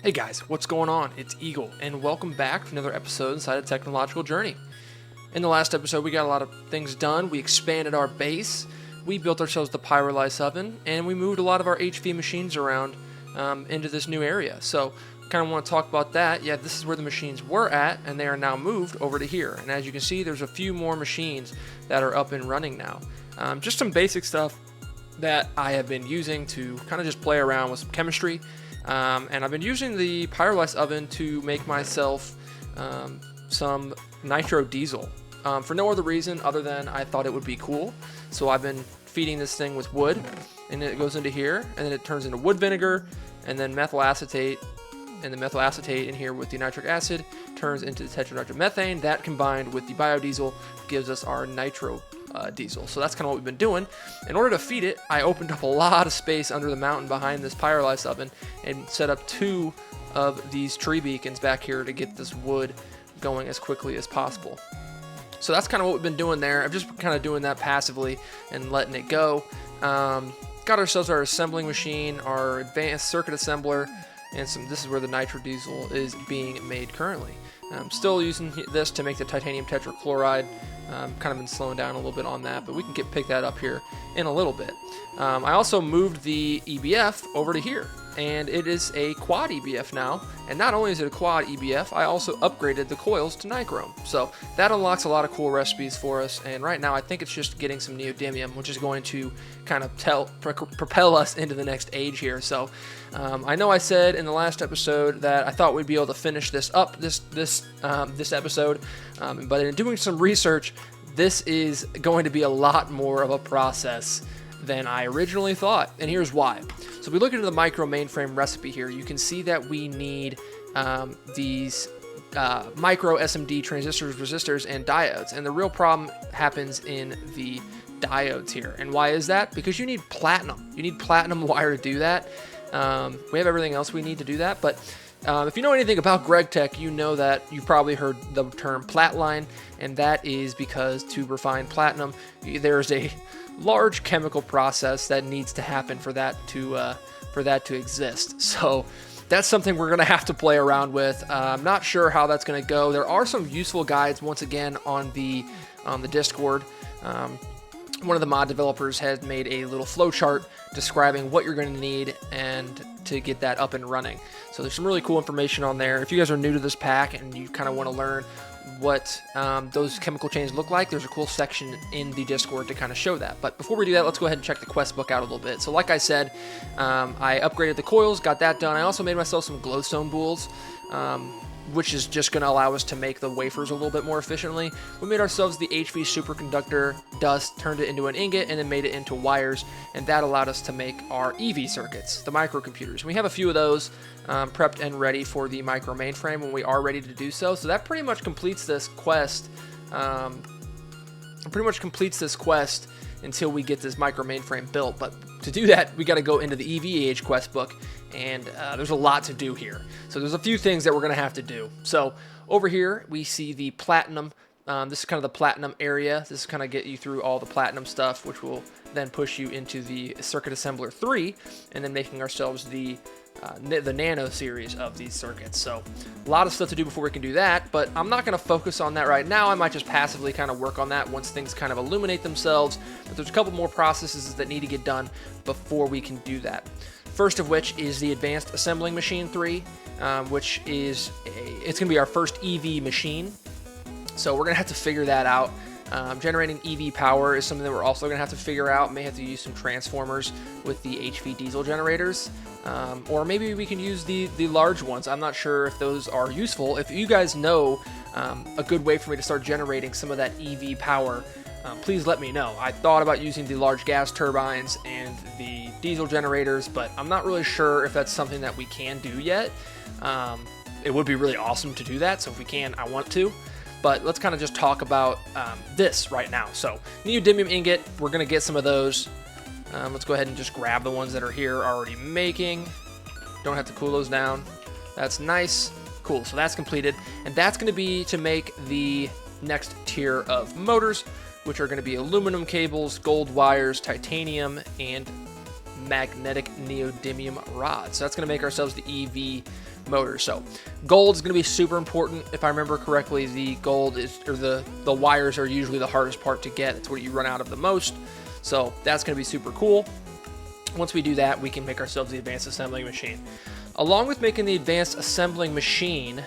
Hey guys, what's going on? It's Eagle, and welcome back to another episode inside a technological journey. In the last episode, we got a lot of things done. We expanded our base, we built ourselves the pyrolysis oven, and we moved a lot of our HV machines around into this new area. So, kind of want to talk about that. Yeah, this is where the machines were at, and they are now moved over to here. And as you can see, there's a few more machines that are up and running now. Just some basic stuff that I have been using to kind of just play around with some chemistry. And I've been using the pyrolysis oven to make myself some nitro diesel for no other reason other than I thought it would be cool. So I've been feeding this thing with wood, and it goes into here, and then it turns into wood vinegar, and then methyl acetate, and the methyl acetate in here with the nitric acid turns into the tetranitromethane. That combined with the biodiesel gives us our nitro diesel. So that's kind of what we've been doing. In order to feed it, I opened up a lot of space under the mountain behind this pyrolysis oven and set up 2 of these tree beacons back here to get this wood going as quickly as possible. So that's kind of what we've been doing there. I'm just kind of doing that passively and letting it go. Got ourselves our assembling machine, our advanced circuit assembler, and this is where the nitro diesel is being made currently. I'm still using this to make the titanium tetrachloride. Kind of been slowing down a little bit on that, but we can pick that up here in a little bit. I also moved the EBF over to here, and it is a quad EBF now. And not only is it a quad EBF, I also upgraded the coils to nichrome. So that unlocks a lot of cool recipes for us. And right now, I think it's just getting some neodymium, which is going to kind of propel us into the next age here. So I know I said in the last episode that I thought we'd be able to finish this up this episode, but in doing some research, this is going to be a lot more of a process than I originally thought, and here's why. So if we look into the micro mainframe recipe here, you can see that we need these micro SMD transistors, resistors, and diodes, and the real problem happens in the diodes here. And why is that? Because you need platinum. You need platinum wire to do that. We have everything else we need to do that, but if you know anything about Greg Tech, you know that you've probably heard the term platline, and that is because to refine platinum, there's a large chemical process that needs to happen for that to exist. So that's something we're going to have to play around with. I'm not sure how that's going to go. There are some useful guides once again on the Discord. One of the mod developers has made a little flow chart describing what you're going to need and to get that up and running. So there's some really cool information on there. If you guys are new to this pack and you kind of want to learn what those chemical chains look like, there's a cool section in the Discord to kind of show that. But before we do that, let's go ahead and check the quest book out a little bit. So like I said, I upgraded the coils, got that done. I also made myself some glowstone boules, which is just going to allow us to make the wafers a little bit more efficiently. We made ourselves the HV superconductor dust, turned it into an ingot, and then made it into wires, and that allowed us to make our EV circuits, the microcomputers. We have a few of those prepped and ready for the micro mainframe when we are ready to do so. So that pretty much completes this quest. Until we get this micro mainframe built. But to do that, we got to go into the EVAH quest book, and there's a lot to do here. So there's a few things that we're going to have to do. So over here, we see the platinum. This is kind of the platinum area. This is kind of get you through all the platinum stuff, which will then push you into the Circuit Assembler 3, and then making ourselves the nano series of these circuits. So a lot of stuff to do before we can do that, but I'm not going to focus on that right now. I might just passively kind of work on that once things kind of illuminate themselves, but there's a couple more processes that need to get done before we can do that. First of which is the Advanced Assembling Machine 3, which is it's going to be our first EV machine. So we're going to have to figure that out. Generating EV power is something that we're also going to have to figure out. May have to use some transformers with the HV diesel generators, or maybe we can use the large ones. I'm not sure if those are useful. If you guys know a good way for me to start generating some of that EV power, please let me know. I thought about using the large gas turbines and the diesel generators, but I'm not really sure if that's something that we can do yet. It would be really awesome to do that, so if we can, I want to. But let's kind of just talk about this right now. So neodymium ingot, we're going to get some of those. Let's go ahead and just grab the ones that are here already making. Don't have to cool those down. That's nice. Cool, so that's completed. And that's going to be to make the next tier of motors, which are going to be aluminum cables, gold wires, titanium, and magnetic neodymium rods. So that's going to make ourselves the EV motor. So gold is going to be super important. If I remember correctly, the gold is, or the wires are usually the hardest part to get. It's what you run out of the most. So that's going to be super cool. Once we do that, we can make ourselves the advanced assembling machine. Along with making the advanced assembling machine,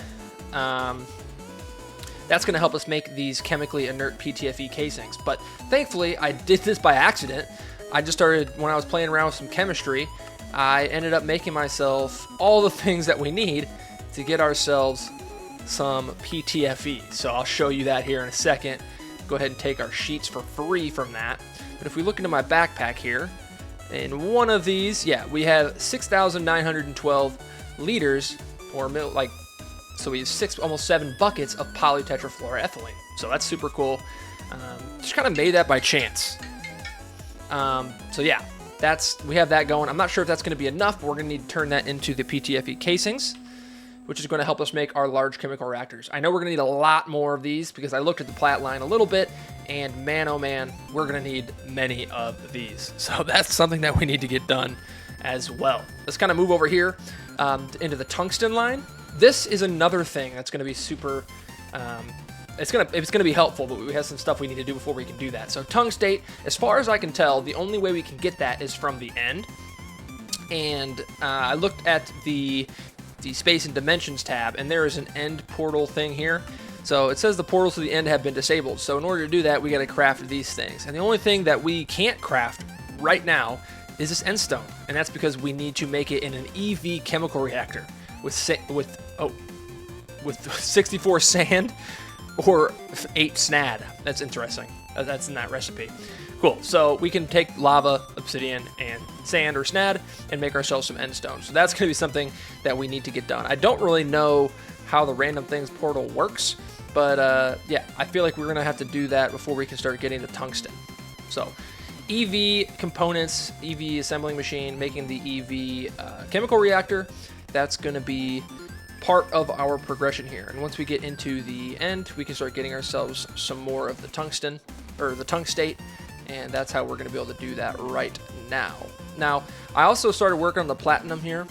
that's going to help us make these chemically inert PTFE casings. But thankfully, I did this by accident. I just started, when I was playing around with some chemistry, I ended up making myself all the things that we need to get ourselves some PTFE. So I'll show you that here in a second. Go ahead and take our sheets for free from that. But if we look into my backpack here, in one of these, yeah, we have 6,912 liters, or so we have almost 7 buckets of polytetrafluoroethylene. So that's super cool. Just kind of made that by chance. So yeah, we have that going. I'm not sure if that's going to be enough, but we're going to need to turn that into the PTFE casings, which is going to help us make our large chemical reactors. I know we're going to need a lot more of these because I looked at the plat line a little bit, and man, oh man, we're going to need many of these. So that's something that we need to get done as well. Let's kind of move over here into the tungsten line. This is another thing that's going to be super, it's going to be helpful, but we have some stuff we need to do before we can do that. So tungstate, as far as I can tell, the only way we can get that is from the end. And I looked at the space and dimensions tab, and there is an end portal thing here. So it says the portals to the end have been disabled. So in order to do that, we got to craft these things. And the only thing that we can't craft right now is this end stone. And that's because we need to make it in an EV chemical reactor with 64 sand or 8 SNAD. That's interesting. That's in that recipe. Cool. So we can take lava, obsidian, and sand or SNAD and make ourselves some end stone. So that's going to be something that we need to get done. I don't really know how the random things portal works, but yeah, I feel like we're going to have to do that before we can start getting the tungsten. So EV components, EV assembling machine, making the EV chemical reactor, that's going to be part of our progression here. And once we get into the end, we can start getting ourselves some more of the tungsten, or the tungstate, and that's how we're going to be able to do that right now. Now, I also started working on the platinum here.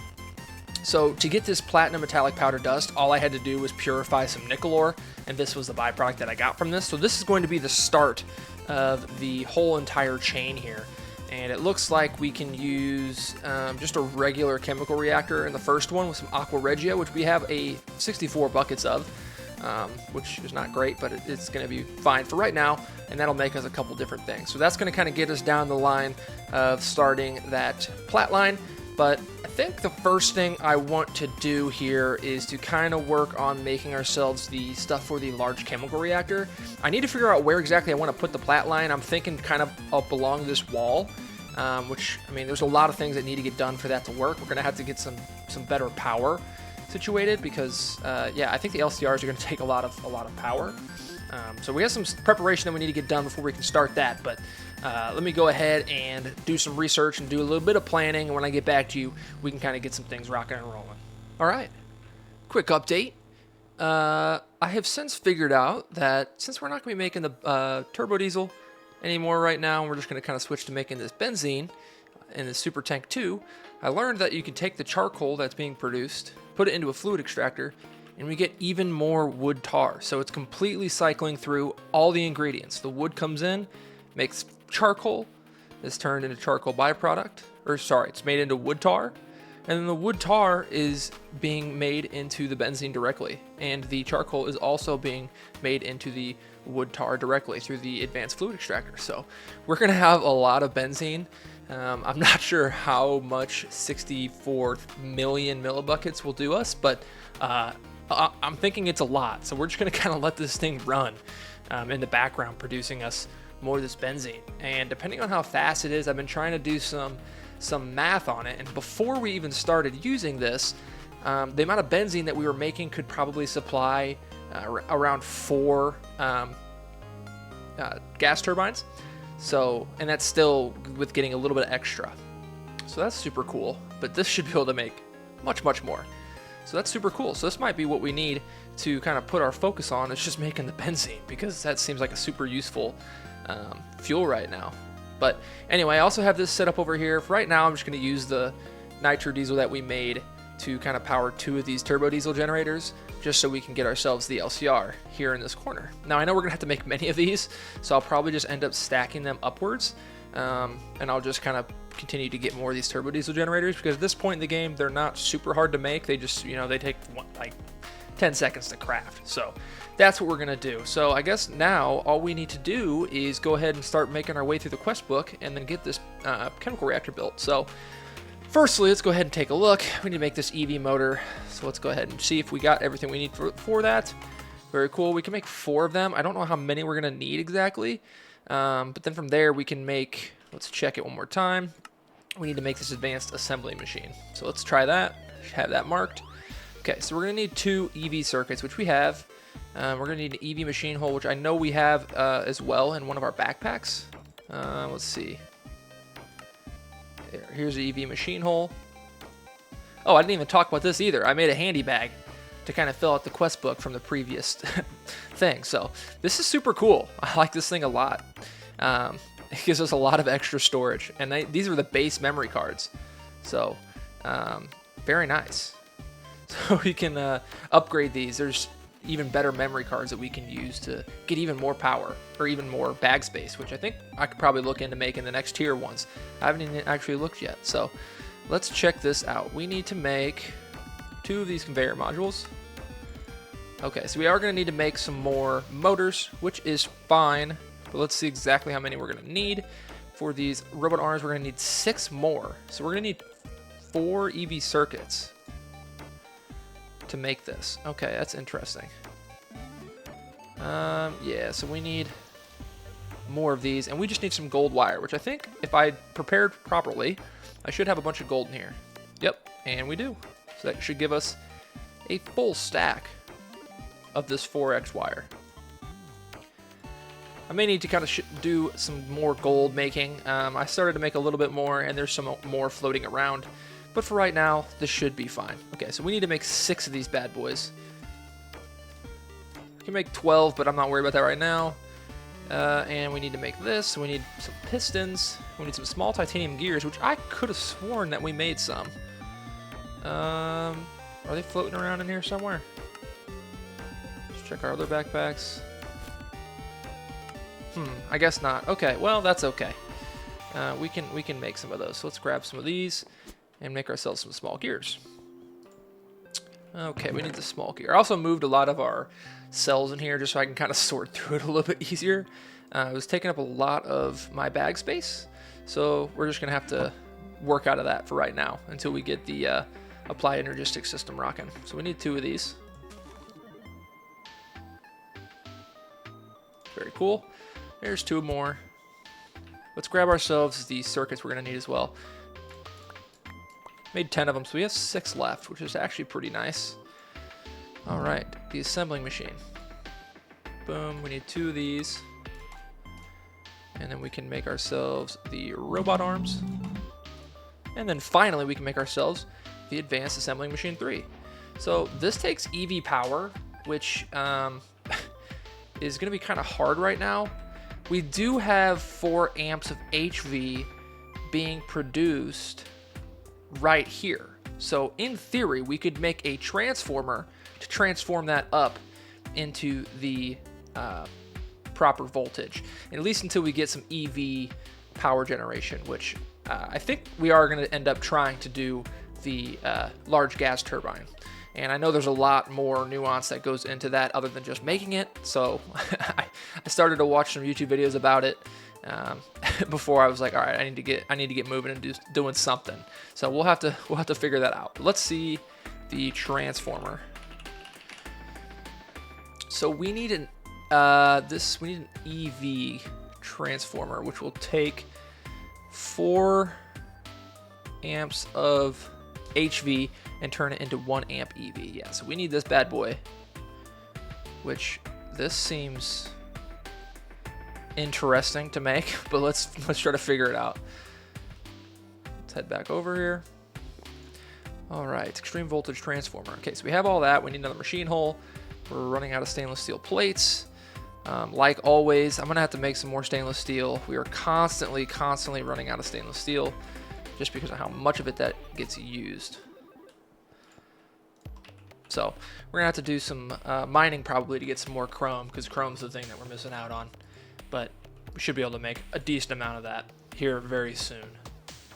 So to get this platinum metallic powder dust, all I had to do was purify some nickel ore, and this was the byproduct that I got from this. So this is going to be the start of the whole entire chain here. And it looks like we can use just a regular chemical reactor in the first one with some aqua regia, which we have 64 buckets of, which is not great, but it's going to be fine for right now, and that'll make us a couple different things. So that's going to kind of get us down the line of starting that plat line. But I think the first thing I want to do here is to kind of work on making ourselves the stuff for the large chemical reactor. I need to figure out where exactly I want to put the plat line. I'm thinking kind of up along this wall, which, I mean, there's a lot of things that need to get done for that to work. We're going to have to get some better power situated because, yeah, I think the LCRs are going to take a lot of power. So we have some preparation that we need to get done before we can start that, but let me go ahead and do some research and do a little bit of planning, and when I get back to you, we can kind of get some things rocking and rolling. All right, quick update. I have since figured out that since we're not going to be making the turbo diesel anymore right now, and we're just going to kind of switch to making this benzene in the Super Tank 2, I learned that you can take the charcoal that's being produced, put it into a fluid extractor, and we get even more wood tar. So it's completely cycling through all the ingredients. The wood comes in, makes charcoal, is turned into charcoal byproduct, or sorry, it's made into wood tar, and then the wood tar is being made into the benzene directly, and the charcoal is also being made into the wood tar directly through the advanced fluid extractor. So we're gonna have a lot of benzene. I'm not sure how much 64 million millibuckets will do us, but I'm thinking it's a lot. So we're just gonna kind of let this thing run in the background, producing us more of this benzene. And depending on how fast it is, I've been trying to do some math on it. And before we even started using this, the amount of benzene that we were making could probably supply around 4 gas turbines. So, and that's still with getting a little bit extra. So that's super cool, but this should be able to make much, much more. So that's super cool. So this might be what we need to kind of put our focus on, is just making the benzene, because that seems like a super useful fuel right now. But anyway, I also have this set up over here. For right now, I'm just going to use the nitro diesel that we made to kind of power 2 of these turbo diesel generators, just so we can get ourselves the LCR here in this corner. Now I know we're gonna have to make many of these, so I'll probably just end up stacking them upwards, and I'll just kind of continue to get more of these turbo diesel generators, because at this point in the game they're not super hard to make. They just, you know, they take like 10 seconds to craft. So that's what we're gonna do. So I guess now all we need to do is go ahead and start making our way through the quest book and then get this chemical reactor built. So firstly, let's go ahead and take a look. We need to make this EV motor. So let's go ahead and see if we got everything we need for that. Very cool. We can make 4 of them. I don't know how many we're gonna need exactly. But then from there we can make, let's check it one more time. We need to make this advanced assembly machine. So let's try that, have that marked. Okay, so we're gonna need 2 EV circuits, which we have. We're gonna need an EV machine hole, which I know we have as well in one of our backpacks. Let's see. Here's the EV machine hole. Oh, I didn't even talk about this either. I made a handy bag to kind of fill out the quest book from the previous thing. So this is super cool. I like this thing a lot. It gives us a lot of extra storage, and these are the base memory cards. So very nice. So we can upgrade these. There's even better memory cards that we can use to get even more power or even more bag space, which I think I could probably look into making the next tier ones. I haven't even actually looked yet. So let's check this out. We need to make 2 of these conveyor modules. Okay, so we are going to need to make some more motors, which is fine, but let's see exactly how many we're going to need. For these robot arms, we're going to need 6 more. So we're going to need 4 EV circuits to make this. Okay, that's interesting. Yeah, so we need more of these, and we just need some gold wire, which I think if I prepared properly, I should have a bunch of gold in here. Yep, and we do. So that should give us a full stack of this 4X wire. I may need to kind of do some more gold making. I started to make a little bit more, and there's some more floating around. But for right now, this should be fine. Okay, so we need to make 6 of these bad boys. We can make 12, but I'm not worried about that right now. And we need to make this. We need some pistons. We need some small titanium gears, which I could have sworn that we made some. Are they floating around in here somewhere? Let's check our other backpacks. I guess not. Okay, well, that's okay. We can make some of those. So let's grab some of these and make ourselves some small gears. Okay, we need the small gear. I also moved a lot of our cells in here just so I can kind of sort through it a little bit easier. It was taking up a lot of my bag space, so we're just gonna have to work out of that for right now until we get the applied energistic system rocking. So we need 2 of these. Very cool. There's 2 more. Let's grab ourselves the circuits we're gonna need as well. Made 10 of them, so we have 6 left, which is actually pretty nice. All right, the assembling machine. Boom, we need 2 of these. And then we can make ourselves the robot arms. And then finally, we can make ourselves the advanced assembling machine 3. So this takes EV power, which is gonna be kind of hard right now. We do have 4 amps of HV being produced right here. So in theory, we could make a transformer to transform that up into the proper voltage, at least until we get some EV power generation, which I think we are going to end up trying to do the large gas turbine. And I know there's a lot more nuance that goes into that other than just making it. So I started to watch some YouTube videos about it before I was like, all right, I need to get moving and doing something. So we'll have to figure that out. But let's see the transformer. So we need an EV transformer, which will take 4 amps of HV and turn it into 1 amp EV. Yeah, so we need this bad boy, which this seems interesting to make, but let's try to figure it out. Let's head back over here. All right, extreme voltage transformer. Okay, so we have all that. We need another machine hole. We're running out of stainless steel plates. Like always, I'm gonna have to make some more stainless steel. We are constantly running out of stainless steel just because of how much of it that gets used. So we're gonna have to do some mining probably to get some more chrome, because chrome's the thing that we're missing out on. But we should be able to make a decent amount of that here very soon.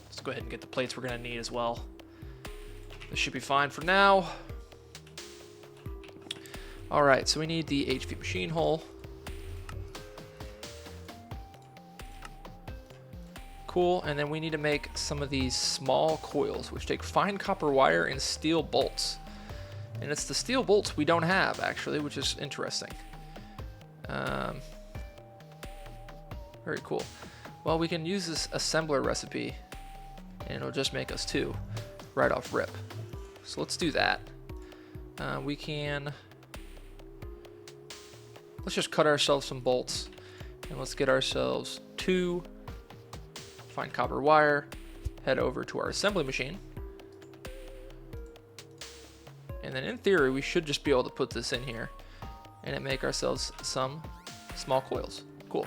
Let's go ahead and get the plates we're gonna need as well. This should be fine for now. All right, so we need the HV machine hull. Cool, and then we need to make some of these small coils, which take fine copper wire and steel bolts. And it's the steel bolts we don't have, actually, which is interesting. Very cool. Well, we can use this assembler recipe, and it'll just make us 2 right off rip. So let's do that. Let's just cut ourselves some bolts, and let's get ourselves 2 fine copper wire, head over to our assembly machine. And then in theory, we should just be able to put this in here and then make ourselves some small coils. Cool.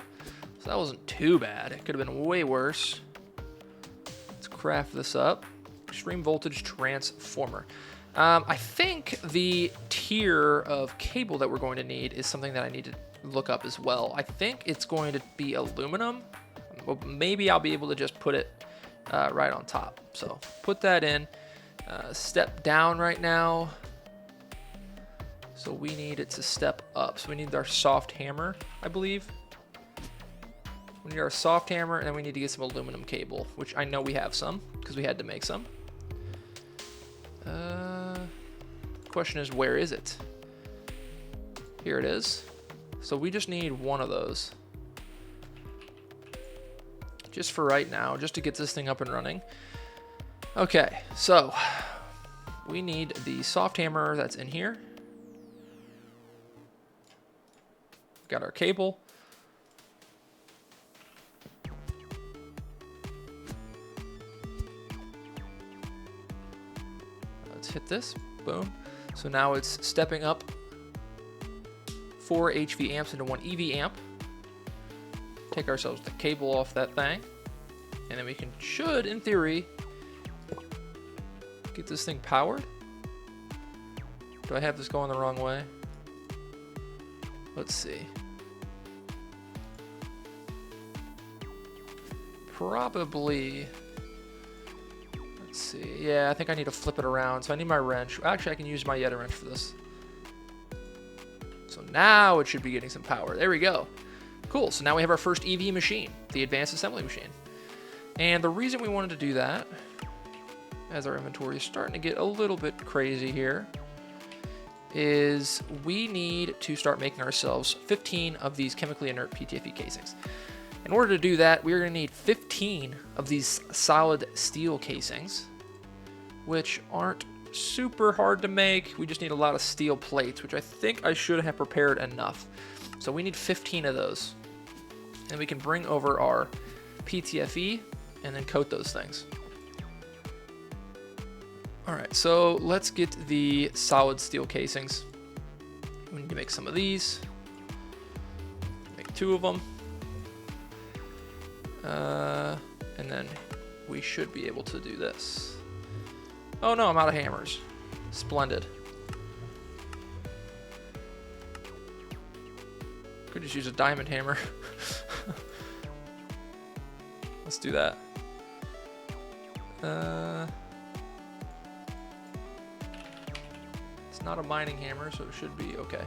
So that wasn't too bad. It could have been way worse. Let's craft this up. Extreme voltage transformer. I think the tier of cable that we're going to need is something that I need to look up as well. I think it's going to be aluminum. Well, maybe I'll be able to just put it right on top. So put that in. Step down right now. So we need it to step up. So we need our soft hammer, I believe. We need our soft hammer, and then we need to get some aluminum cable, which I know we have some because we had to make some. Question is, where is it? Here it is. So we just need 1 of those. Just for right now, just to get this thing up and running. Okay, so we need the soft hammer that's in here. Got our cable. Let's hit this. Boom. So now it's stepping up 4 HV amps into 1 EV amp. Take ourselves the cable off that thing, and then we should, in theory, get this thing powered. Do I have this going the wrong way? Let's see. Probably. Let's see. Yeah, I think I need to flip it around. So I need my wrench. Actually, I can use my Yeti wrench for this. So now it should be getting some power. There we go. Cool. So now we have our first EV machine, the advanced assembly machine. And the reason we wanted to do that, as our inventory is starting to get a little bit crazy here, is we need to start making ourselves 15 of these chemically inert PTFE casings. In order to do that, we're going to need 15 of these solid steel casings, which aren't super hard to make. We just need a lot of steel plates, which I think I should have prepared enough. So we need 15 of those. And we can bring over our PTFE and then coat those things. All right, so let's get the solid steel casings. We need to make some of these. Make 2 of them. And then we should be able to do this. Oh no, I'm out of hammers. Splendid. Could just use a diamond hammer. Let's do that. It's not a mining hammer, so it should be okay.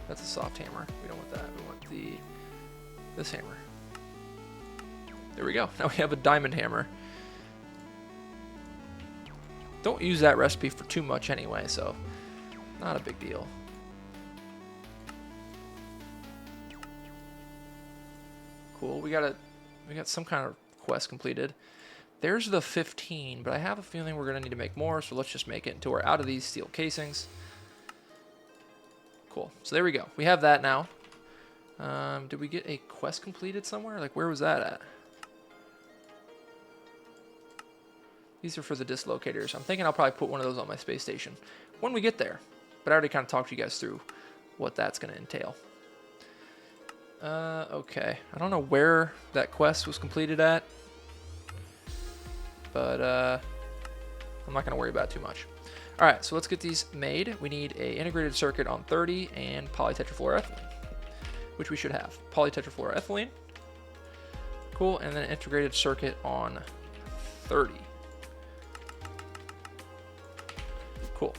That's a soft hammer. We don't want that. We want this hammer. There we go. Now we have a diamond hammer. Don't use that recipe for too much anyway, so not a big deal. Cool. We got some kind of quest completed. There's the 15, but I have a feeling we're gonna need to make more, so let's just make it until we're out of these steel casings. Cool. So there we go. We have that now. Did we get a quest completed somewhere? Like, where was that at? These are for the dislocators. I'm thinking I'll probably put one of those on my space station when we get there. But I already kind of talked to you guys through what that's going to entail. Okay. I don't know where that quest was completed at. But I'm not going to worry about it too much. All right, so let's get these made. We need a integrated circuit on 30 and polytetrafluoroethylene, which we should have. Polytetrafluoroethylene. Cool, and then an integrated circuit on 30. Cool.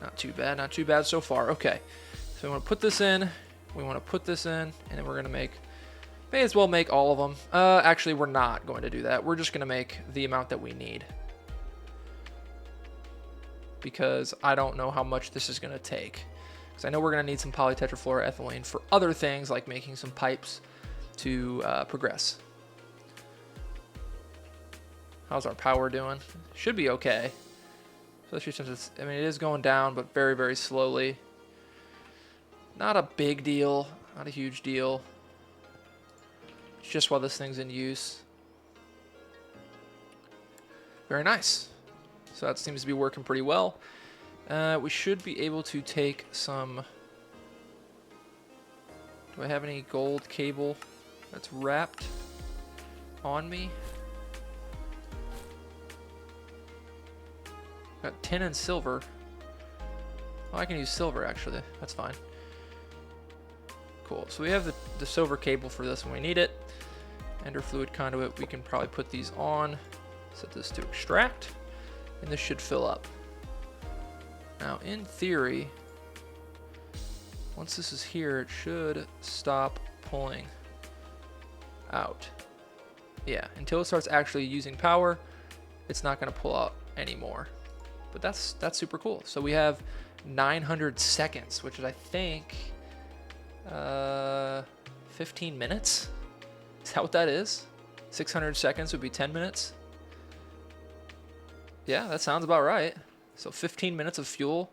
Not too bad so far. Okay, so we want to put this in, we want to put this in, and then we're going to may as well make all of them. Actually, we're not going to do that. We're just going to make the amount that we need, because I don't know how much this is going to take. Because I know we're going to need some polytetrafluoroethylene for other things, like making some pipes to progress. How's our power doing? Should be okay. Especially since it's, I mean, it is going down, but very, very slowly. Not a big deal, not a huge deal. It's just while this thing's in use. Very nice. So that seems to be working pretty well. We should be able to take some... Do I have any gold cable that's wrapped on me? Got tin and silver. Oh, I can use silver actually. That's fine. Cool. So we have the silver cable for this when we need it. Ender fluid conduit. We can probably put these on. Set this to extract. And this should fill up. Now, in theory, once this is here, it should stop pulling out. Yeah, until it starts actually using power, it's not going to pull out anymore. But that's super cool. So we have 900 seconds, which is, I think, 15 minutes. Is that what that is? 600 seconds would be 10 minutes. Yeah, that sounds about right. So 15 minutes of fuel.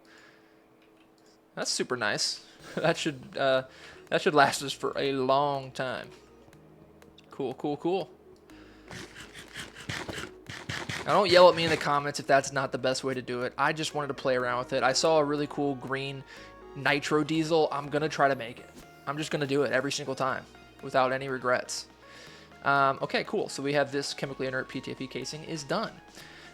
That's super nice. that should last us for a long time. Cool, cool, cool. Now, don't yell at me in the comments if that's not the best way to do it. I just wanted to play around with it. I saw a really cool green nitro diesel. I'm going to try to make it. I'm just going to do it every single time without any regrets. Okay, cool. So we have this chemically inert PTFE casing is done.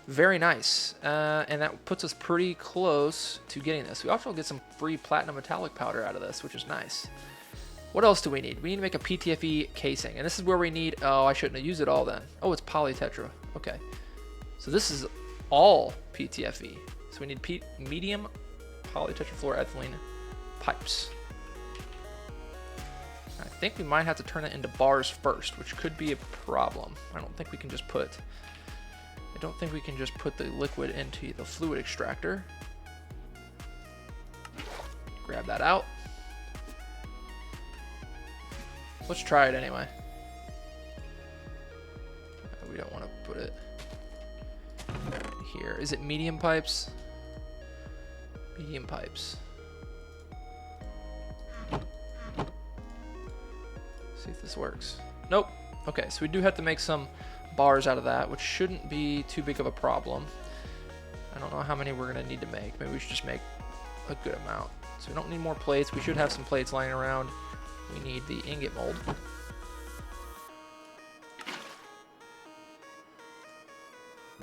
Very nice. And that puts us pretty close to getting this. We also get some free platinum metallic powder out of this, which is nice. What else do we need? We need to make a PTFE casing. And this is where we need... Oh, I shouldn't have used it all then. Oh, it's polytetra. Okay. So this is all PTFE. So we need medium polytetrafluoroethylene pipes. I think we might have to turn it into bars first, which could be a problem. I don't think we can just put the liquid into the fluid extractor. Grab that out. Let's try it anyway. We don't want to put it here. Is it medium pipes? Medium pipes. See if this works. Nope. Okay, so we do have to make some bars out of that, which shouldn't be too big of a problem. I don't know how many we're going to need to make. Maybe we should just make a good amount. So we don't need more plates. We should have some plates lying around. We need the ingot mold.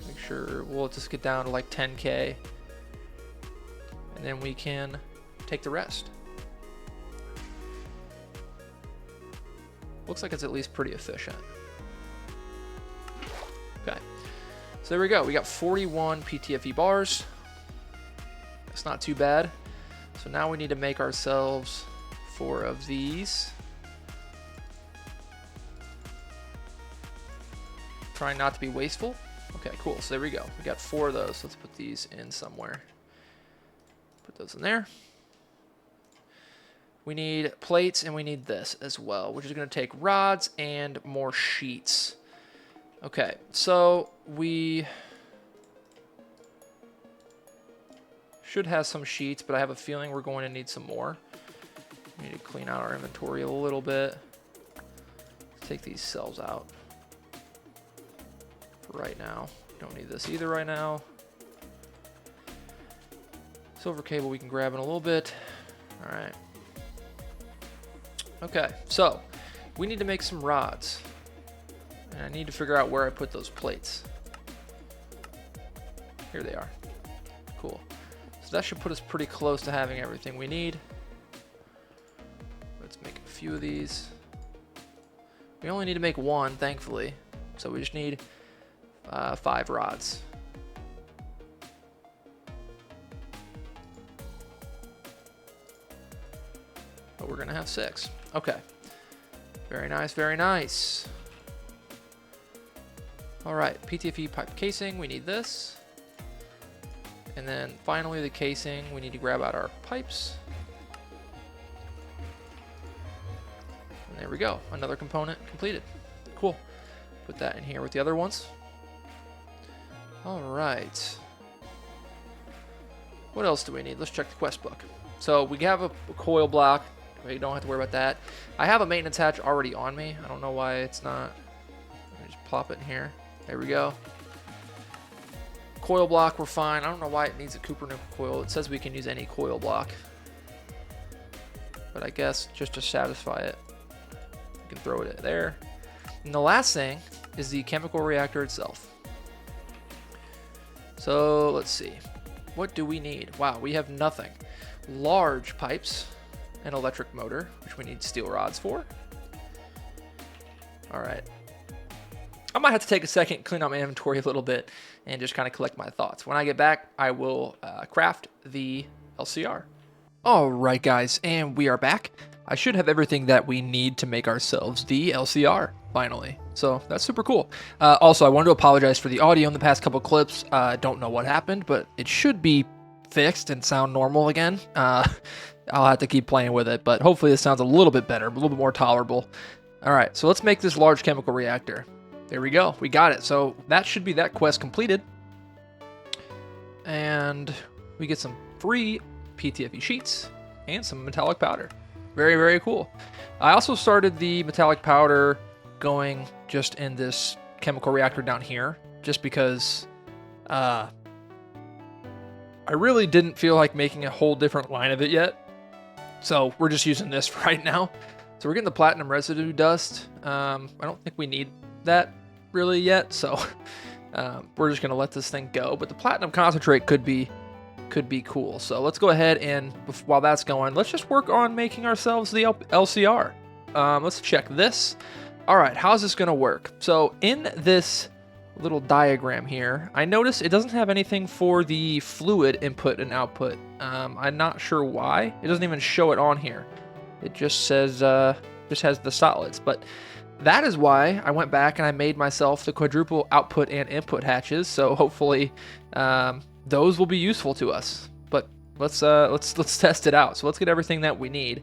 Make sure we'll just get down to like 10K. And then we can take the rest. Looks like it's at least pretty efficient. Okay. So there we go. We got 41 PTFE bars. That's not too bad. So now we need to make ourselves 4 of these. Trying not to be wasteful. Okay, cool. So there we go. We got 4 of those. Let's put these in somewhere. Put those in there. We need plates and we need this as well, which is going to take rods and more sheets. Okay, so we should have some sheets, but I have a feeling we're going to need some more. We need to clean out our inventory a little bit. Take these cells out for right now. Don't need this either right now. Silver cable we can grab in a little bit. All right. Okay, so we need to make some rods. And I need to figure out where I put those plates. Here they are. Cool. So that should put us pretty close to having everything we need. Let's make a few of these. We only need to make one, thankfully. So we just need 5 rods. But we're gonna have 6. Okay. Very nice, very nice. All right, PTFE pipe casing, we need this. And then finally the casing, we need to grab out our pipes. And there we go, another component completed. Cool. Put that in here with the other ones. All right. What else do we need? Let's check the quest book. So we have a coil block. We don't have to worry about that. I have a maintenance hatch already on me. I don't know why it's not. Let me just plop it in here. There we go. Coil block, we're fine. I don't know why it needs a Cooper nickel coil. It says we can use any coil block. But I guess just to satisfy it, we can throw it there. And the last thing is the chemical reactor itself. So let's see. What do we need? Wow, we have nothing. Large pipes, an electric motor, which we need steel rods for. All right. I might have to take a second, clean out my inventory a little bit, and just kind of collect my thoughts. When I get back, I will craft the LCR. All right, guys, and we are back. I should have everything that we need to make ourselves the LCR, finally. So that's super cool. Also, I wanted to apologize for the audio in the past couple clips. Don't know what happened, but it should be fixed and sound normal again. I'll have to keep playing with it, but hopefully this sounds a little bit better, a little bit more tolerable. All right, so let's make this large chemical reactor. There we go. We got it. So that should be that quest completed. And we get some free PTFE sheets and some metallic powder. Very, very cool. I also started the metallic powder going just in this chemical reactor down here, just because I really didn't feel like making a whole different line of it yet. So we're just using this for right now. So we're getting the platinum residue dust. I don't think we need that really yet, so we're just gonna let this thing go. But the platinum concentrate could be cool. So let's go ahead and while that's going, let's just work on making ourselves the LCR. Let's check this. All right, how's this gonna work? So in this little diagram here, I notice it doesn't have anything for the fluid input and output. I'm not sure why. It doesn't even show it on here. It just says just has the solids, but that is why I went back and I made myself the quadruple output and input hatches. So hopefully those will be useful to us. But let's test it out. So let's get everything that we need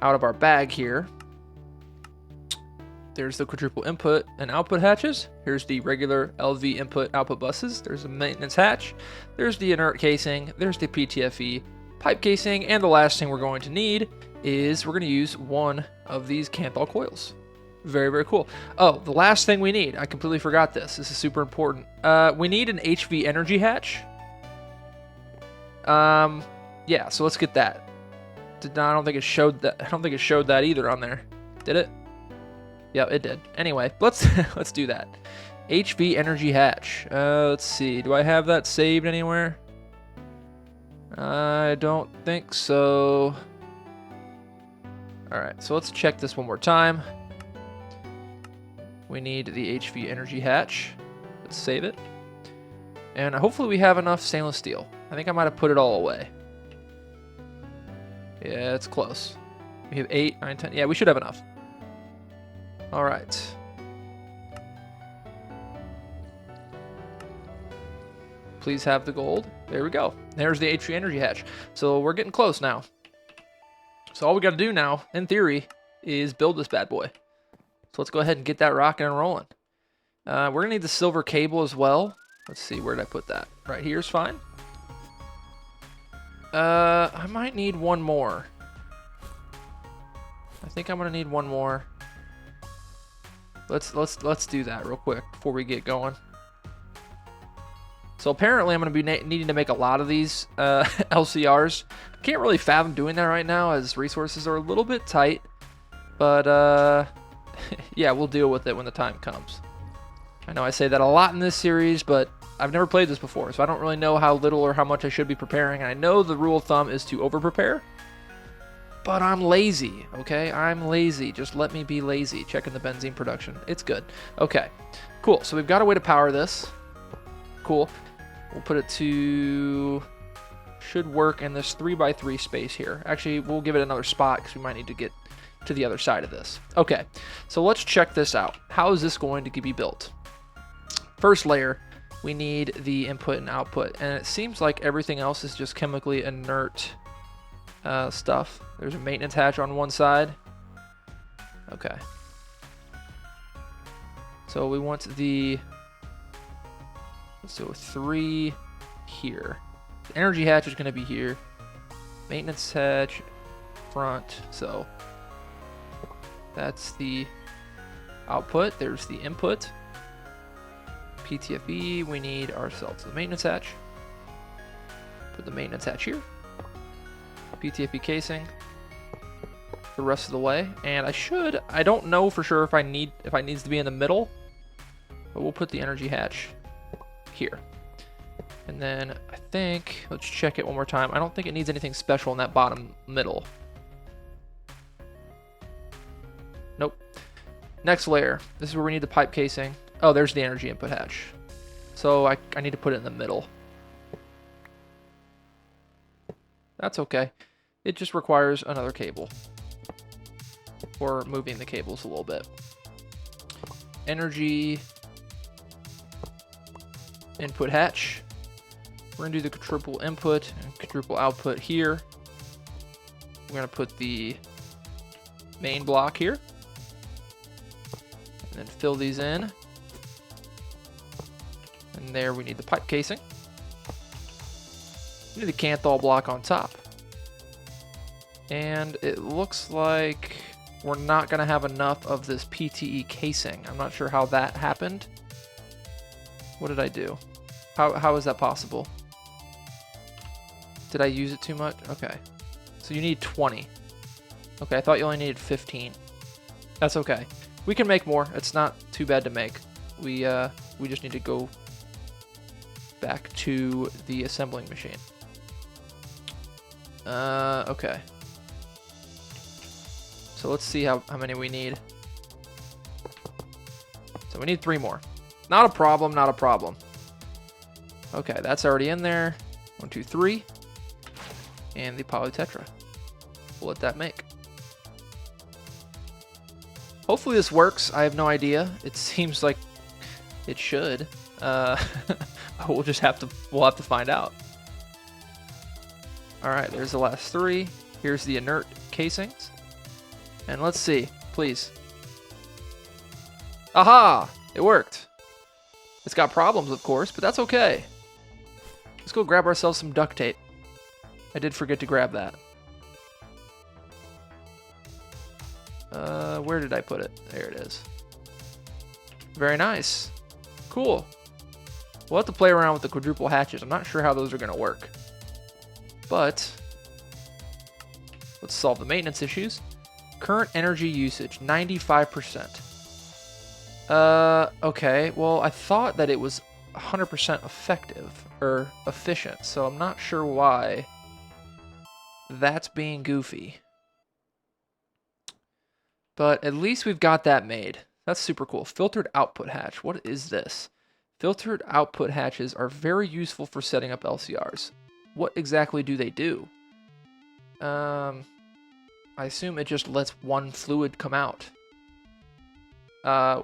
out of our bag here. There's the quadruple input and output hatches. Here's the regular LV input output buses. There's a maintenance hatch. There's the inert casing. There's the PTFE pipe casing. And the last thing we're going to need is we're going to use one of these Kanthal coils. Very, very cool. Oh, the last thing we need. I completely forgot this. This is super important. We need an HV energy hatch. Yeah, so let's get that. I don't think it showed that. I don't think it showed that either on there. Did it? Yep, it did. Anyway, let's do that. HV energy hatch. Let's see. Do I have that saved anywhere? I don't think so. All right, so let's check this one more time. We need the HV energy hatch. Let's save it. And hopefully we have enough stainless steel. I think I might have put it all away. Yeah, it's close. We have 8, 9, 10. Yeah, we should have enough. All right. Please have the gold. There we go. There's the HV energy hatch. So we're getting close now. So all we got to do now, in theory, is build this bad boy. So let's go ahead and get that rocking and rolling. We're going to need the silver cable as well. Let's see, where did I put that? Right here is fine. I might need one more. I think I'm going to need one more. Let's do that real quick before we get going. So apparently I'm going to be needing to make a lot of these LCRs. Can't really fathom doing that right now as resources are a little bit tight. But yeah, we'll deal with it when the time comes. I know I say that a lot in this series, but I've never played this before, so I don't really know how little or how much I should be preparing. And I know the rule of thumb is to over-prepare, but I'm lazy, okay? I'm lazy. Just let me be lazy. Checking the benzene production. It's good. Okay, cool. So we've got a way to power this. Cool. We'll put it to... should work in this 3x3 space here. Actually, we'll give it another spot because we might need to get to the other side of this. Okay, so let's check this out. How is this going to be built? First layer, we need the input and output, and it seems like everything else is just chemically inert stuff. There's a maintenance hatch on one side. Okay. So we want the, let's do 3 here. The energy hatch is going to be here. Maintenance hatch, front. So that's the output. There's the input. PTFE, we need ourselves the maintenance hatch. Put the maintenance hatch here. PTFE casing the rest of the way. And I don't know for sure if it needs to be in the middle, but we'll put the energy hatch here. And then I think, let's check it one more time. I don't think it needs anything special in that bottom middle. Nope. Next layer. This is where we need the pipe casing. Oh, there's the energy input hatch. So I need to put it in the middle. That's okay. It just requires another cable. Or moving the cables a little bit. Energy input hatch. We're going to do the quadruple input and quadruple output here. We're going to put the main block here. And then fill these in. And there we need the pipe casing. We need the Canthol block on top. And it looks like we're not going to have enough of this PTE casing. I'm not sure how that happened. What did I do? How is that possible? Did I use it too much? Okay. So you need 20. Okay, I thought you only needed 15. That's okay. We can make more. It's not too bad to make. We just need to go back to the assembling machine. Okay. So let's see how many we need. So we need 3 more. Not a problem, not a problem. Okay, that's already in there. 1, 2, 3. And the polytetra. We'll let that make. Hopefully this works. I have no idea. It seems like it should. We'll have to find out. All right, there's the last 3. Here's the inert casings. And let's see, please. Aha! It worked. It's got problems, of course, but that's okay. Let's go grab ourselves some duct tape. I did forget to grab that. Where did I put it? There it is. Very nice. Cool. We'll have to play around with the quadruple hatches. I'm not sure how those are going to work. But let's solve the maintenance issues. Current energy usage, 95%. Okay. Well, I thought that it was 100% effective or efficient, so I'm not sure why that's being goofy. But at least we've got that made. That's super cool. Filtered output hatch. What is this? Filtered output hatches are very useful for setting up LCRs. What exactly do they do? I assume it just lets one fluid come out.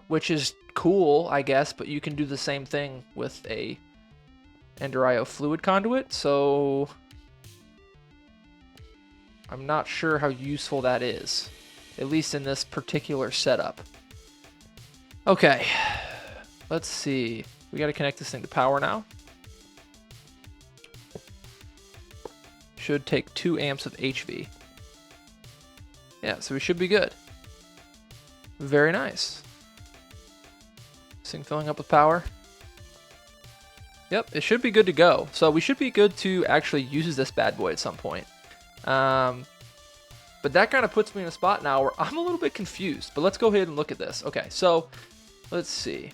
Which is cool, I guess, but you can do the same thing with a Ender.io fluid conduit, so I'm not sure how useful that is, at least in this particular setup. Okay, let's see. We got to connect this thing to power now. Should take 2 amps of HV. Yeah, so we should be good. Very nice. This thing filling up with power. Yep, it should be good to go. So we should be good to actually use this bad boy at some point. But that kind of puts me in a spot now where I'm a little bit confused. But let's go ahead and look at this. Okay, so let's see.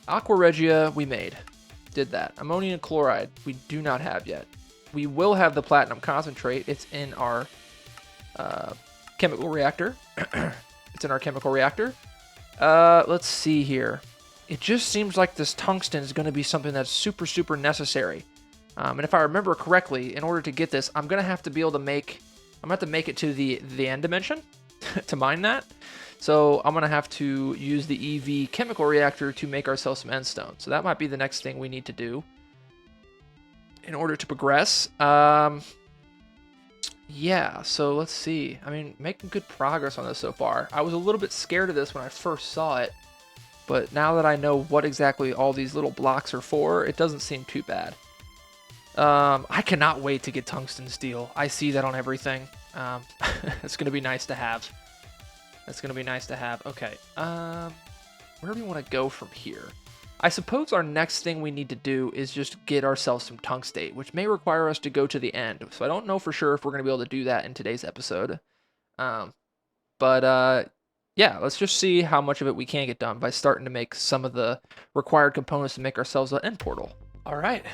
Aqua Regia, we did that. Ammonium chloride, we do not have yet. We will have the platinum concentrate. It's in our chemical reactor. It's in our chemical reactor. Let's see here. It just seems like this tungsten is going to be something that's super, super necessary. And if I remember correctly, in order to get this, I'm going to have to be able to make... I'm going to have to make it to the end dimension to mine that. So I'm going to have to use the EV chemical reactor to make ourselves some end stone. So that might be the next thing we need to do in order to progress. Yeah, so let's see. I mean, making good progress on this so far. I was a little bit scared of this when I first saw it, but now that I know what exactly all these little blocks are for, it doesn't seem too bad. I cannot wait to get tungsten steel. I see that on everything. It's going to be nice to have. That's going to be nice to have. Okay, where do we want to go from here? I suppose our next thing we need to do is just get ourselves some tungstate, which may require us to go to the end. So I don't know for sure if we're going to be able to do that in today's episode. Yeah, let's just see how much of it we can get done by starting to make some of the required components to make ourselves an end portal. All right,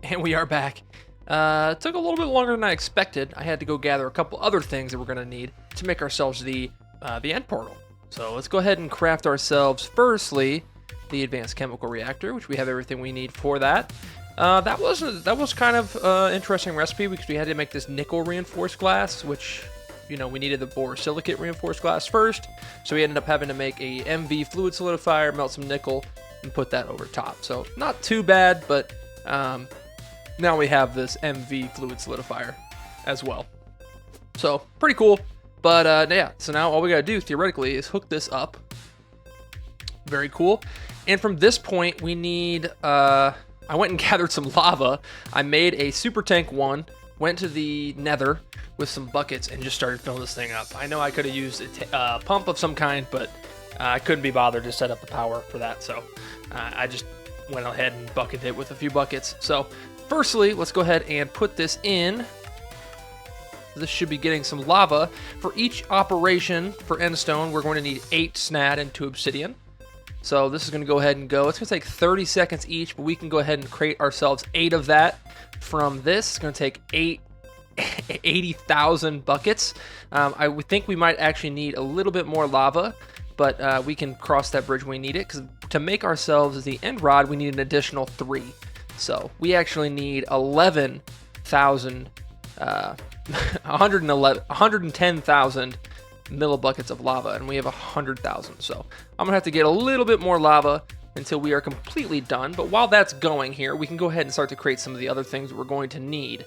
and we are back. It took a little bit longer than I expected. I had to go gather a couple other things that we're going to need to make ourselves the end portal. So let's go ahead and craft ourselves, firstly, the advanced chemical reactor, which we have everything we need for that. That was kind of an interesting recipe because we had to make this nickel reinforced glass, which, you know, we needed the borosilicate reinforced glass first. So we ended up having to make a MV fluid solidifier, melt some nickel, and put that over top. So not too bad, but now we have this MV fluid solidifier as well. So pretty cool. But yeah, so now all we gotta do theoretically is hook this up. Very cool. And from this point, we need, I went and gathered some lava. I made a super tank 1, went to the nether with some buckets and just started filling this thing up. I know I could have used a pump of some kind, but I couldn't be bothered to set up the power for that. So I just went ahead and bucketed it with a few buckets. So firstly, let's go ahead and put this in. This should be getting some lava. For each operation for endstone, we're going to need 8 snad and 2 obsidian. So this is going to go ahead and go. It's going to take 30 seconds each, but we can go ahead and create ourselves 8 of that from this. It's going to take 80,000 buckets. I would think we might actually need a little bit more lava, but we can cross that bridge when we need it, because to make ourselves the end rod, we need an additional 3. So we actually need 11,000 110,000 millibuckets of lava, and we have 100,000. So I'm gonna have to get a little bit more lava until we are completely done. But while that's going here, we can go ahead and start to create some of the other things we're going to need.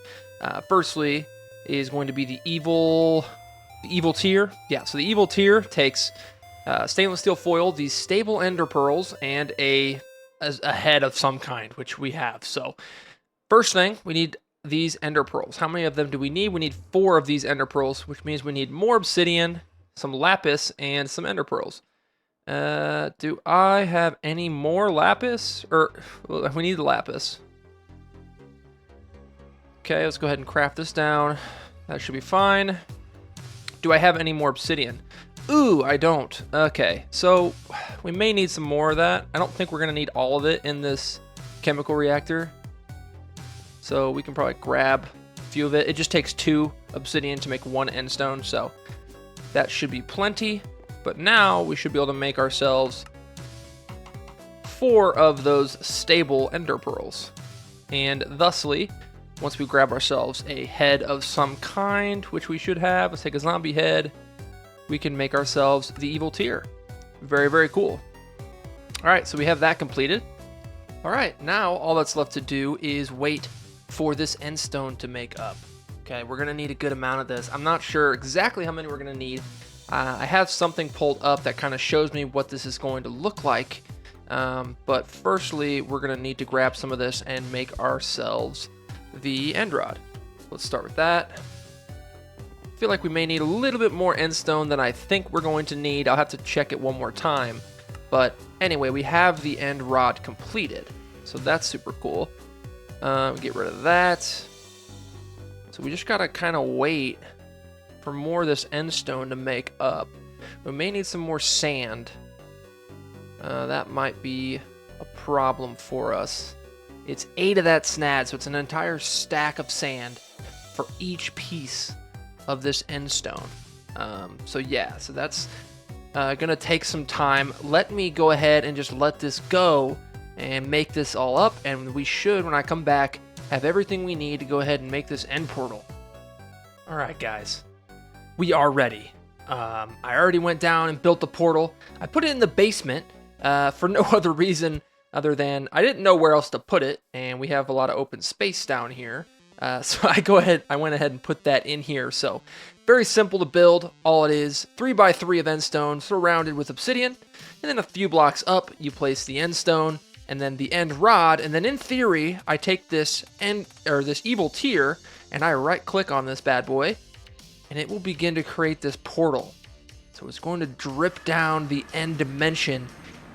Firstly is going to be the evil tier. Yeah, so the evil tier takes stainless steel foil, these stable ender pearls, and a head of some kind, which we have. So first thing, we need these ender pearls. How many of them do we need? We need 4 of these ender pearls, which means we need more obsidian, some lapis, and some ender pearls. Do I have any more lapis? Or well, we need the lapis. Okay, let's go ahead and craft this down. That should be fine. Do I have any more obsidian? Ooh, I don't. Okay, so we may need some more of that. I don't think we're gonna need all of it in this chemical reactor. So we can probably grab a few of it. It just takes 2 obsidian to make 1 endstone, so that should be plenty. But now we should be able to make ourselves 4 of those stable ender pearls. And thusly, once we grab ourselves a head of some kind, which we should have, let's take a zombie head, we can make ourselves the evil tier. Very, very cool. All right, so we have that completed. All right, now all that's left to do is wait for this endstone to make up. Okay, we're gonna need a good amount of this. I'm not sure exactly how many we're gonna need. I have something pulled up that kind of shows me what this is going to look like. But firstly, we're gonna need to grab some of this and make ourselves the end rod. Let's start with that. I feel like we may need a little bit more endstone than I think we're going to need. I'll have to check it one more time. But anyway, we have the end rod completed. So that's super cool. Get rid of that. So we just gotta kind of wait for more of this endstone to make up. We may need some more sand. That might be a problem for us. It's 8 of that snad, so it's an entire stack of sand for each piece of this end stone. So yeah, so that's gonna take some time. Let me go ahead and just let this go and make this all up, and we should, when I come back, have everything we need to go ahead and make this end portal. Alright guys, we are ready. I already went down and built the portal. I put it in the basement for no other reason other than I didn't know where else to put it, and we have a lot of open space down here. So I went ahead and put that in here. So very simple to build. All it is, 3x3 of end stone surrounded with obsidian, and then a few blocks up you place the end stone and then the end rod, and then in theory I take this this evil tier and I right click on this bad boy and it will begin to create this portal. So it's going to drip down the end dimension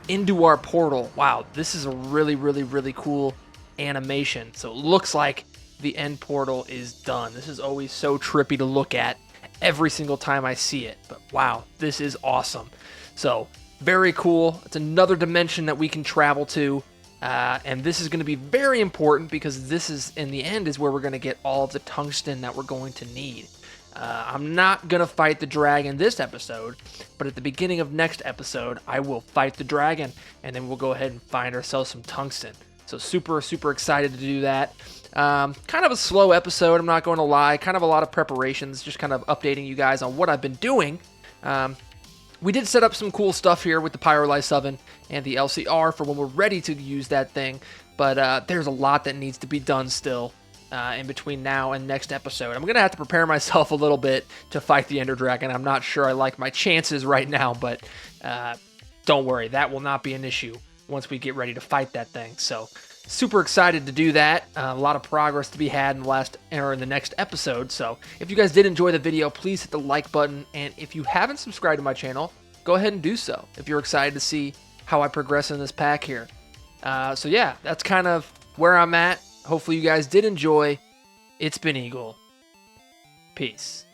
into our portal. Wow, this is a really, really, really cool animation. So it looks like the end portal is done. This is always so trippy to look at every single time I see it. But wow, this is awesome. So very cool. It's another dimension that we can travel to. And this is going to be very important because this is, in the end, is where we're going to get all of the tungsten that we're going to need. I'm not going to fight the dragon this episode, but at the beginning of next episode, I will fight the dragon, and then we'll go ahead and find ourselves some tungsten. So super, super excited to do that. Kind of a slow episode, I'm not going to lie. Kind of a lot of preparations, just kind of updating you guys on what I've been doing. We did set up some cool stuff here with the Pyrolysis Oven and the LCR for when we're ready to use that thing, but there's a lot that needs to be done still in between now and next episode. I'm going to have to prepare myself a little bit to fight the Ender Dragon. I'm not sure I like my chances right now, but don't worry, that will not be an issue once we get ready to fight that thing. So super excited to do that. A lot of progress to be had in the next episode. So if you guys did enjoy the video, please hit the like button. And if you haven't subscribed to my channel, go ahead and do so if you're excited to see how I progress in this pack here. So yeah, that's kind of where I'm at. Hopefully you guys did enjoy. It's been Eagle. Peace.